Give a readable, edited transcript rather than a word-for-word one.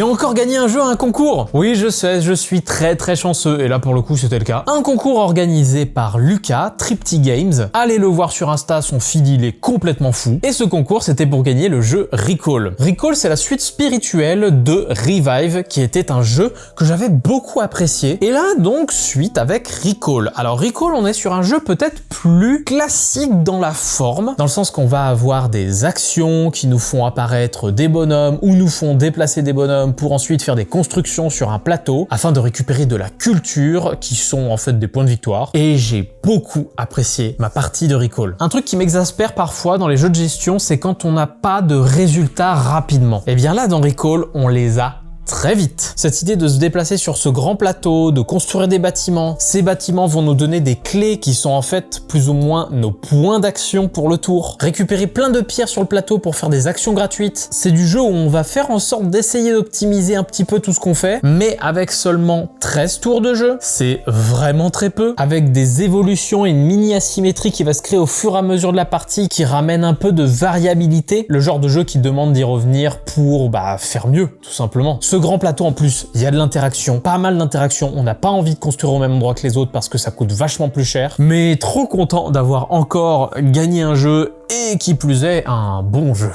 J'ai encore gagné un jeu à un concours. Oui, je sais, je suis très chanceux, et là pour le coup c'était le cas. Un concours organisé par Lucas, Tripty Games. Allez le voir sur Insta, son feed il est complètement fou. Et ce concours c'était pour gagner le jeu Recall. Recall c'est la suite spirituelle de Revive, qui était un jeu que j'avais beaucoup apprécié. Et là donc suite avec Recall. Alors Recall, on est sur un jeu peut-être plus classique dans la forme, dans le sens qu'on va avoir des actions qui nous font apparaître des bonhommes ou nous font déplacer des bonhommes pour ensuite faire des constructions sur un plateau afin de récupérer de la culture qui sont en fait des points de victoire. Et j'ai beaucoup apprécié ma partie de Recall. Un truc qui m'exaspère parfois dans les jeux de gestion, c'est quand on n'a pas de résultats rapidement. Et bien là dans Recall, on les a très vite. Cette idée de se déplacer sur ce grand plateau, de construire des bâtiments, ces bâtiments vont nous donner des clés qui sont en fait plus ou moins nos points d'action pour le tour. Récupérer plein de pierres sur le plateau pour faire des actions gratuites. C'est du jeu où on va faire en sorte d'essayer d'optimiser un petit peu tout ce qu'on fait, mais avec seulement 13 tours de jeu. C'est vraiment très peu. Avec des évolutions et une mini asymétrie qui va se créer au fur et à mesure de la partie, qui ramène un peu de variabilité. Le genre de jeu qui demande d'y revenir pour faire mieux, tout simplement. Ce grand plateau en plus, il y a de l'interaction, pas mal d'interaction. On n'a pas envie de construire au même endroit que les autres parce que ça coûte vachement plus cher. Mais trop content d'avoir encore gagné un jeu et qui plus est un bon jeu.